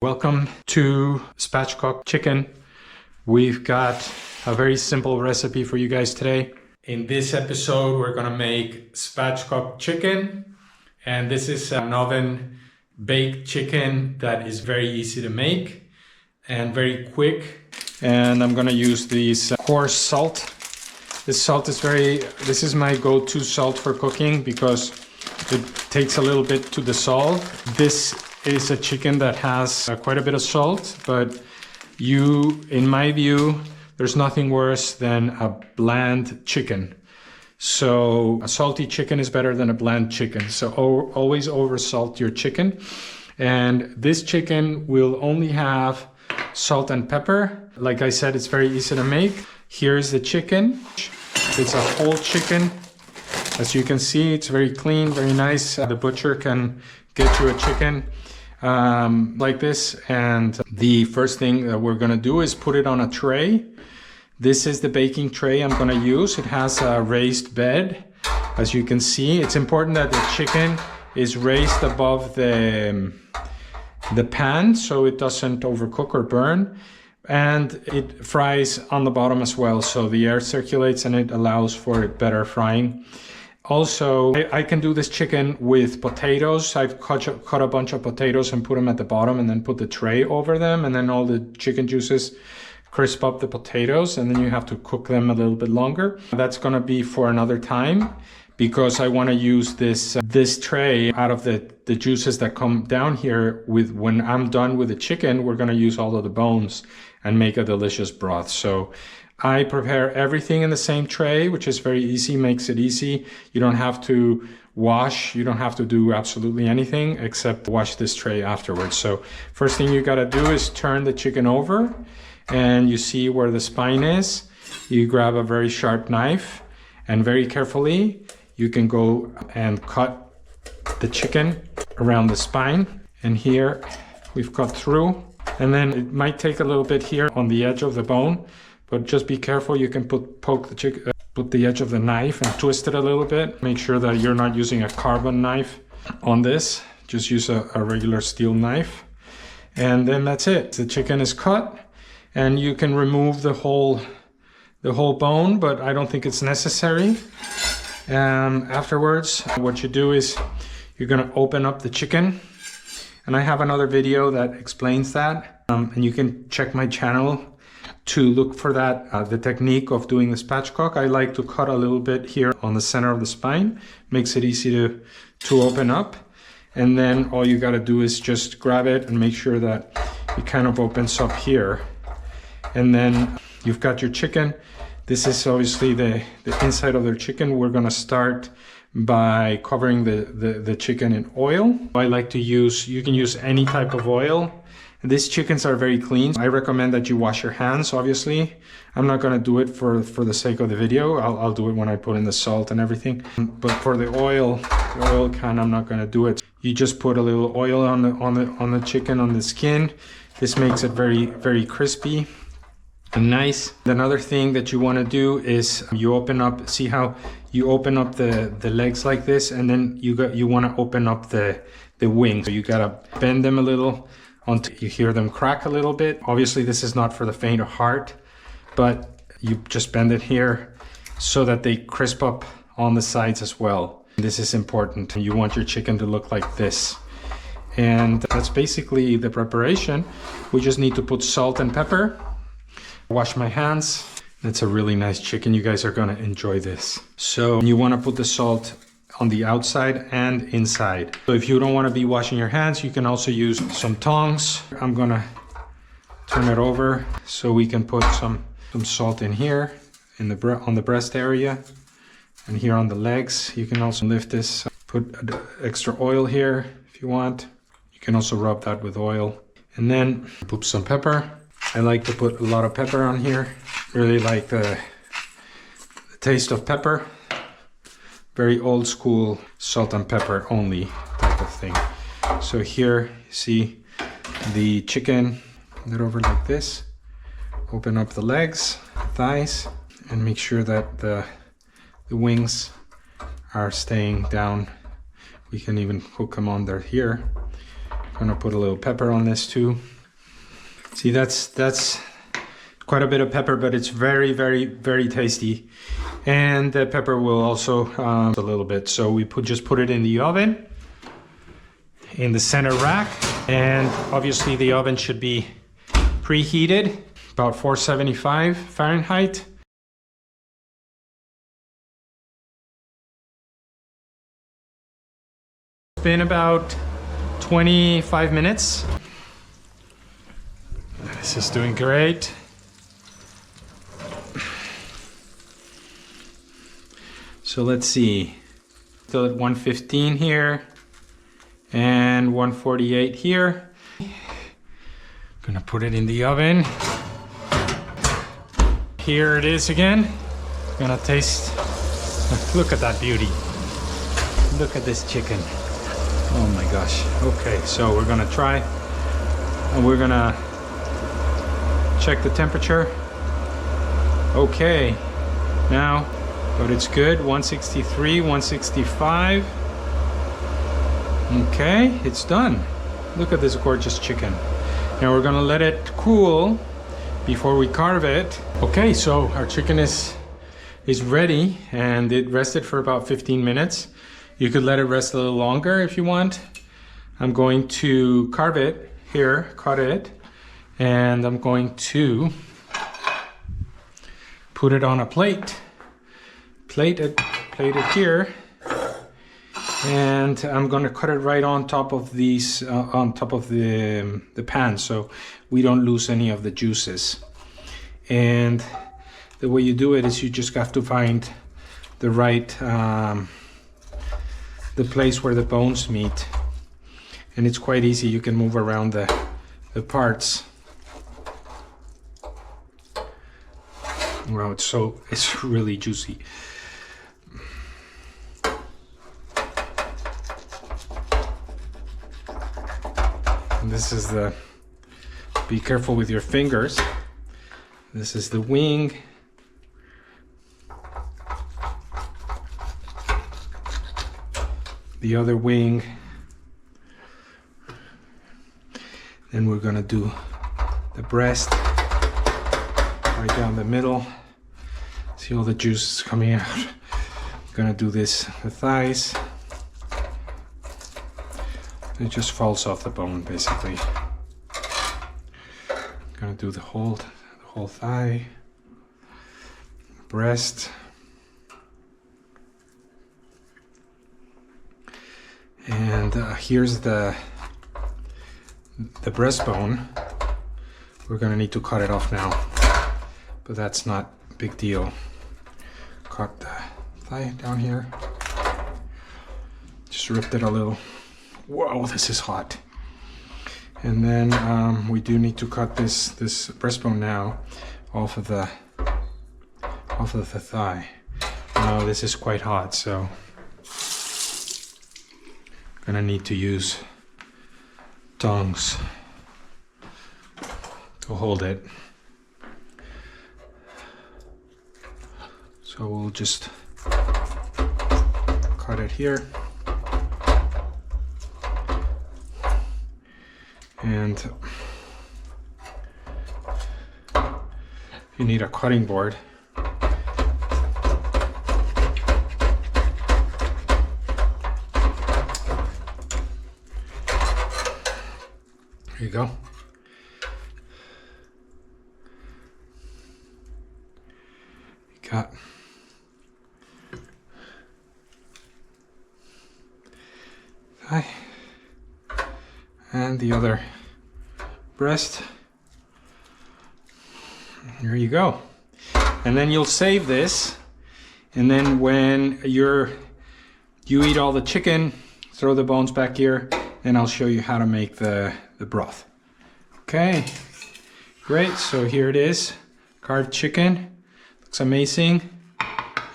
Welcome to Spatchcock chicken. We've got a very simple recipe for you guys today. In this episode, we're gonna make spatchcock chicken. And this is an oven baked chicken that is very easy to make and very quick. And I'm gonna use these coarse salt. This is my go-to salt for cooking because it takes a little bit to dissolve. This is a chicken that has quite a bit of salt, but in my view, there's nothing worse than a bland chicken. So a salty chicken is better than a bland chicken. So always over salt your chicken. And this chicken will only have salt and pepper. Like I said, it's very easy to make. Here's the chicken. It's a whole chicken. As you can see, it's very clean, very nice. The butcher can get you a chicken like this. And the first thing that we're gonna do is put it on a tray. This is the baking tray I'm gonna use. It has a raised bed. As you can see, it's important that the chicken is raised above the pan so it doesn't overcook or burn. And it fries on the bottom as well, so the air circulates and it allows for better frying. Also, I can do this chicken with potatoes. I've cut a bunch of potatoes and put them at the bottom and then put the tray over them, and then all the chicken juices crisp up the potatoes, and then you have to cook them a little bit longer. That's gonna be for another time because I wanna use this tray out of the juices that come down here. When I'm done with the chicken, we're gonna use all of the bones and make a delicious broth. So I prepare everything in the same tray, which is very easy, makes it easy. You don't have to wash, you don't have to do absolutely anything except wash this tray afterwards. So first thing you gotta do is turn the chicken over, and you see where the spine is. You grab a very sharp knife, and very carefully you can go and cut the chicken around the spine. And here we've cut through, and then it might take a little bit here on the edge of the bone, but just be careful. You can put the edge of the knife and twist it a little bit. Make sure that you're not using a carbon knife on this. Just use a regular steel knife. And then that's it. The chicken is cut, and you can remove the whole bone, but I don't think it's necessary. Afterwards, what you do is you're gonna open up the chicken. And I have another video that explains that. And you can check my channel to look for that, the technique of doing the spatchcock. I like to cut a little bit here on the center of the spine. Makes it easy to open up. And then all you gotta do is just grab it and make sure that it kind of opens up here. And then you've got your chicken. This is obviously the inside of their chicken. We're gonna start by covering the chicken in oil. I like to use, you can use any type of oil. These chickens are very clean. I recommend that you wash your hands, obviously. I'm not gonna do it for the sake of the video. I'll do it when I put in the salt and everything. But for the oil can, I'm not gonna do it. You just put a little oil on the chicken, on the skin. This makes it very, very crispy and nice. Another thing that you wanna do is you open up, see how you open up the legs like this, and then you wanna open up the wings. So you gotta bend them a little until you hear them crack a little bit. Obviously this is not for the faint of heart, but you just bend it here so that they crisp up on the sides as well. This is important. You want your chicken to look like this. And that's basically the preparation. We just need to put salt and pepper. Wash my hands. It's a really nice chicken. You guys are gonna enjoy this. So you wanna put the salt on the outside and inside. So if you don't want to be washing your hands, you can also use some tongs. I'm gonna turn it over so we can put some salt in here on the breast area and here on the legs. You can also lift this, put extra oil here if you want. You can also rub that with oil, and then put some pepper. I like to put a lot of pepper on here. Really like the taste of pepper. Very old school salt and pepper only type of thing. So here you see the chicken, put it over like this. Open up the legs, thighs, and make sure that the wings are staying down. We can even hook them on there here. Gonna put a little pepper on this too. See, that's quite a bit of pepper, but it's very, very, very tasty. And the pepper will also a little bit. So we just put it in the oven, in the center rack, and obviously the oven should be preheated, about 475 Fahrenheit. It's been about 25 minutes. This is doing great. So let's see, still at 115 here and 148 here. Gonna put it in the oven. Here it is again. Gonna taste. Look at that beauty. Look at this chicken. Oh my gosh. Okay, so we're gonna try and we're gonna check the temperature. Okay, now, but it's good. 163, 165. Okay, it's done. Look at this gorgeous chicken. Now we're gonna let it cool before we carve it. Okay, so our chicken is ready, and it rested for about 15 minutes. You could let it rest a little longer if you want. I'm going to carve it here, cut it, and I'm going to put it on a plate. Plate it here, and I'm gonna cut it right on top of these, on top of the pan, so we don't lose any of the juices. And the way you do it is you just have to find the right, the place where the bones meet, and it's quite easy. You can move around the parts. Wow, it's really juicy. And this is the, be careful with your fingers. This is the wing. The other wing. Then we're gonna do the breast right down the middle. See all the juices coming out. Gonna do this, the thighs. It just falls off the bone, basically. Gonna do the whole thigh, breast, and here's the breastbone. We're gonna need to cut it off now, but that's not a big deal. Cut the thigh down here. Just ripped it a little. Whoa, this is hot. And then we do need to cut this breastbone now off of the thigh. Now this is quite hot, so gonna need to use tongs to hold it. So we'll just cut it here. And you need a cutting board. There you go. You got thigh and the other breast. There you go. And then you'll save this, and then when you eat all the chicken, throw the bones back here, and I'll show you how to make the broth. Okay, great. So here it is, carved chicken. Looks amazing,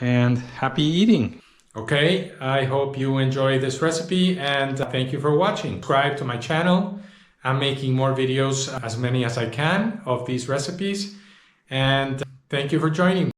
and happy eating. Okay, I hope you enjoy this recipe, and thank you for watching. Subscribe to my channel. I'm making more videos, as many as I can, of these recipes, and thank you for joining me.